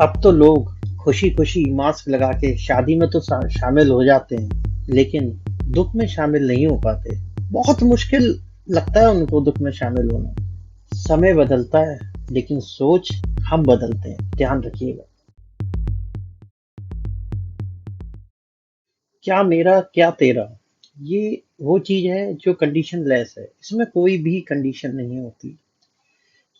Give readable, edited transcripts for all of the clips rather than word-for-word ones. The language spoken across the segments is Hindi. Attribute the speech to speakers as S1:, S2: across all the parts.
S1: अब तो लोग खुशी खुशी मास्क लगा के शादी में तो शामिल हो जाते हैं, लेकिन दुख में शामिल नहीं हो पाते। बहुत मुश्किल लगता है उनको दुख में शामिल होना। समय बदलता है, लेकिन सोच हम बदलते हैं, ध्यान रखिएगा। क्या मेरा क्या तेरा, ये वो चीज है जो कंडीशन लेस है। इसमें कोई भी कंडीशन नहीं होती।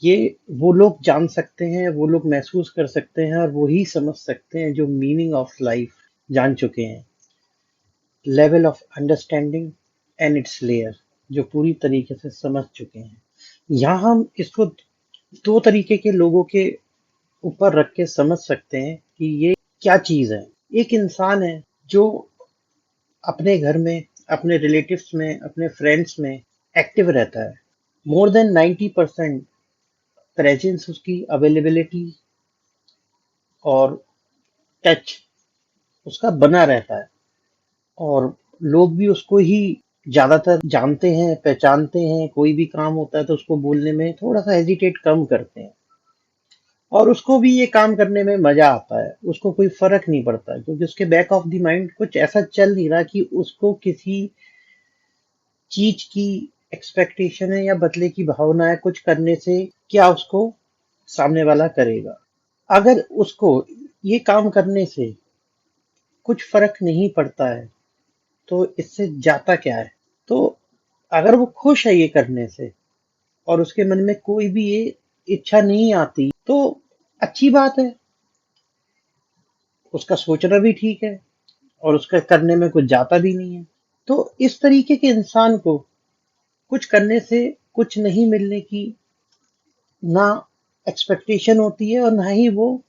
S1: ये वो लोग जान सकते हैं, वो लोग महसूस कर सकते हैं, और वो ही समझ सकते हैं जो मीनिंग ऑफ लाइफ जान चुके हैं। Level of understanding and it's layer, जो पूरी तरीके से समझ चुके हैं। यहाँ हम इसको दो तरीके के लोगों के ऊपर रख के समझ सकते हैं कि ये क्या चीज है। एक इंसान है जो अपने घर में, अपने रिलेटिव्स में, अपने फ्रेंड्स में एक्टिव रहता है। मोर देन 90% प्रेजेंस, उसकी अवेलेबिलिटी और टच उसका बना रहता है। और लोग भी उसको ही ज्यादातर जानते हैं, पहचानते हैं। कोई भी काम होता है तो उसको बोलने में थोड़ा सा हेजिटेट कम करते हैं, और उसको भी ये काम करने में मजा आता है। उसको कोई फर्क नहीं पड़ता है, क्योंकि उसके बैक ऑफ द माइंड कुछ ऐसा चल नहीं रहा कि उसको किसी चीज की एक्सपेक्टेशन है या बदले की भावना है कुछ करने से। क्या उसको सामने वाला करेगा? अगर उसको ये काम करने से कुछ फर्क नहीं पड़ता है, तो इससे जाता क्या है? तो अगर वो खुश है ये करने से, और उसके मन में कोई भी ये इच्छा नहीं आती, तो अच्छी बात है। उसका सोचना भी ठीक है, और उसका करने में कुछ जाता भी नहीं है। तो इस तरीके के इंसान को कुछ करने से कुछ नहीं मिलने की ना एक्सपेक्टेशन होती है, और ना ही वो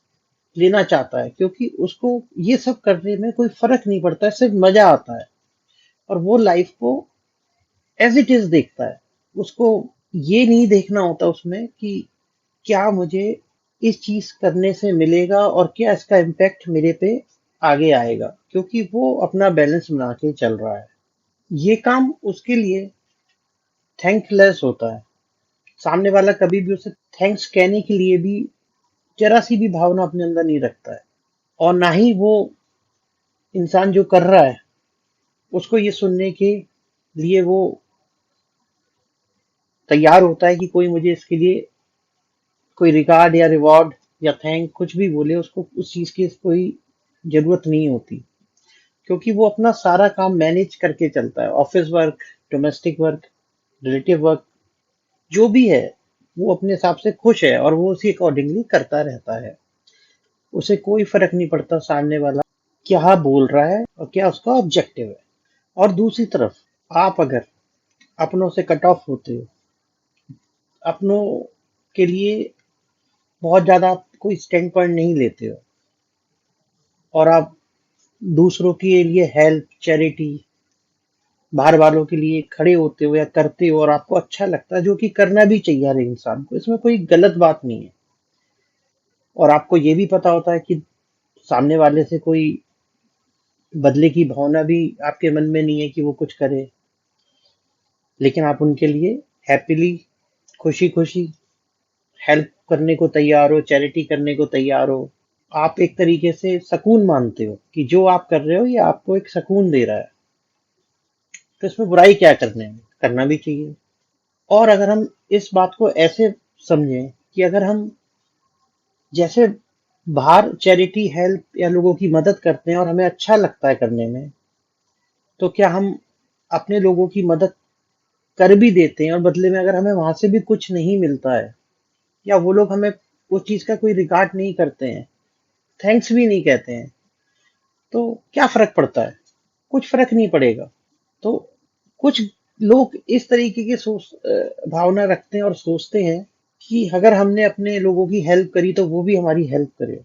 S1: लेना चाहता है, क्योंकि उसको ये सब करने में कोई फर्क नहीं पड़ता है, सिर्फ मजा आता है। और वो लाइफ को एज इट इज देखता है। उसको ये नहीं देखना होता उसमें कि क्या मुझे इस चीज करने से मिलेगा, और क्या इसका इम्पैक्ट मेरे पे आगे आएगा, क्योंकि वो अपना बैलेंस बना के चल रहा है। ये काम उसके लिए थैंकलेस होता है। सामने वाला कभी भी उसे थैंक्स कहने के लिए भी जरा सी भी भावना अपने अंदर नहीं रखता है। और ना ही वो इंसान जो कर रहा है उसको ये सुनने के लिए वो तैयार होता है कि कोई मुझे इसके लिए कोई रिगार्ड या रिवॉर्ड या थैंक कुछ भी बोले। उसको उस चीज की कोई जरूरत नहीं होती, क्योंकि वो अपना सारा काम मैनेज करके चलता है। Office work, domestic work, relative work, जो भी है, वो अपने हिसाब से खुश है, और वो उसी अकॉर्डिंगली करता रहता है। उसे कोई फर्क नहीं पड़ता सामने वाला क्या बोल रहा है और क्या उसका ऑब्जेक्टिव है। और दूसरी तरफ, आप अगर अपनों से कट ऑफ होते हो, अपनों के लिए बहुत ज्यादा आप कोई स्टैंड पॉइंट नहीं लेते हो, और आप दूसरों के लिए हेल्प, चैरिटी, बाहर वालों के लिए खड़े होते हो या करते हो, और आपको अच्छा लगता है, जो कि करना भी चाहिए हर इंसान को, इसमें कोई गलत बात नहीं है। और आपको ये भी पता होता है कि सामने वाले से कोई बदले की भावना भी आपके मन में नहीं है कि वो कुछ करे, लेकिन आप उनके लिए हैप्पीली, खुशी खुशी हेल्प करने को तैयार हो, चैरिटी करने को तैयार हो। आप एक तरीके से सुकून मानते हो कि जो आप कर रहे हो ये आपको एक सुकून दे रहा है। तो इसमें बुराई क्या करने में, करना भी चाहिए। और अगर हम इस बात को ऐसे समझें कि अगर हम जैसे बाहर चैरिटी, हेल्प या लोगों की मदद करते हैं और हमें अच्छा लगता है करने में, तो क्या हम अपने लोगों की मदद कर भी देते हैं, और बदले में अगर हमें वहां से भी कुछ नहीं मिलता है, या वो लोग हमें उस चीज का कोई रिगार्ड नहीं करते हैं, थैंक्स भी नहीं कहते हैं, तो क्या फर्क पड़ता है? कुछ फर्क नहीं पड़ेगा। तो कुछ लोग इस तरीके की भावना रखते हैं और सोचते हैं कि अगर हमने अपने लोगों की हेल्प करी तो वो भी हमारी हेल्प करे।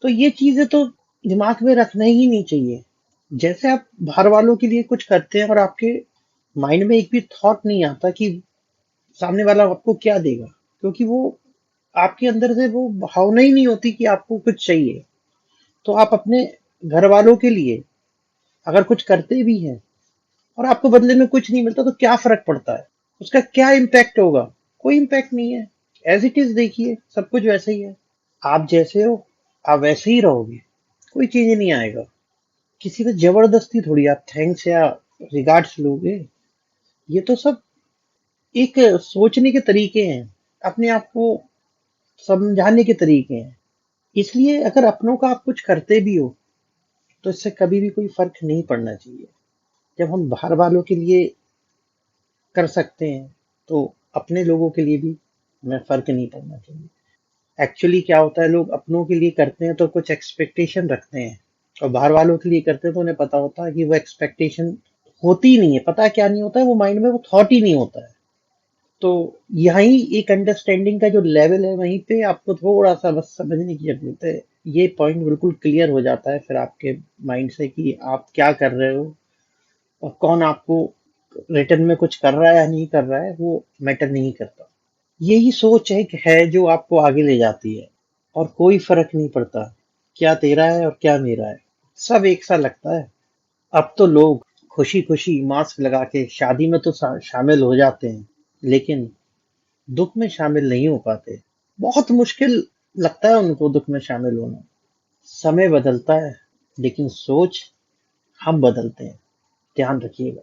S1: तो ये चीजें तो दिमाग में रखना ही नहीं चाहिए। जैसे आप बाहर वालों के लिए कुछ करते हैं, और आपके माइंड में एक भी थॉट नहीं आता कि सामने वाला आपको क्या देगा, क्योंकि वो आपके अंदर से वो भावना ही नहीं होती कि आपको कुछ चाहिए। तो आप अपने घर वालों के लिए अगर कुछ करते भी हैं, और आपको बदले में कुछ नहीं मिलता, तो क्या फर्क पड़ता है? उसका क्या इम्पैक्ट होगा? कोई इम्पैक्ट नहीं है। एज इट इज देखिए, सब कुछ वैसे ही है। आप जैसे हो, आप वैसे ही रहोगे, कोई चेंज नहीं आएगा। किसी पे जबरदस्ती थोड़ी आप थैंक्स या रिगार्ड्स लोगे। ये तो सब एक सोचने के तरीके हैं, अपने आप को समझाने के तरीके हैं। इसलिए अगर अपनों का आप कुछ करते भी हो तो इससे कभी भी कोई फर्क नहीं पड़ना चाहिए। जब हम बाहर वालों के लिए कर सकते हैं तो अपने लोगों के लिए भी हमें फर्क नहीं पड़ना चाहिए। एक्चुअली क्या होता है, लोग अपनों के लिए करते हैं तो कुछ एक्सपेक्टेशन रखते हैं, और बाहर वालों के लिए करते हैं तो उन्हें पता होता है कि वो एक्सपेक्टेशन होती ही नहीं है। पता है क्या नहीं होता है, वो माइंड में वो थॉट ही नहीं होता है। तो यही एक अंडरस्टैंडिंग का जो लेवल है, वहीं पे आपको थोड़ा सा बस समझने की जरूरत है। ये पॉइंट बिल्कुल क्लियर हो जाता है फिर आपके माइंड से कि आप क्या कर रहे हो, और कौन आपको रिटर्न में कुछ कर रहा है या नहीं कर रहा है, वो मैटर नहीं करता। यही सोच एक है जो आपको आगे ले जाती है, और कोई फर्क नहीं पड़ता क्या तेरा है और क्या मेरा है, सब एक सा लगता है। अब तो लोग खुशी खुशी मास्क लगा के शादी में तो शामिल हो जाते हैं, लेकिन दुख में शामिल नहीं हो पाते। बहुत मुश्किल लगता है उनको दुख में शामिल होना। समय बदलता है, लेकिन सोच हम बदलते हैं। ध्यान रखिएगा।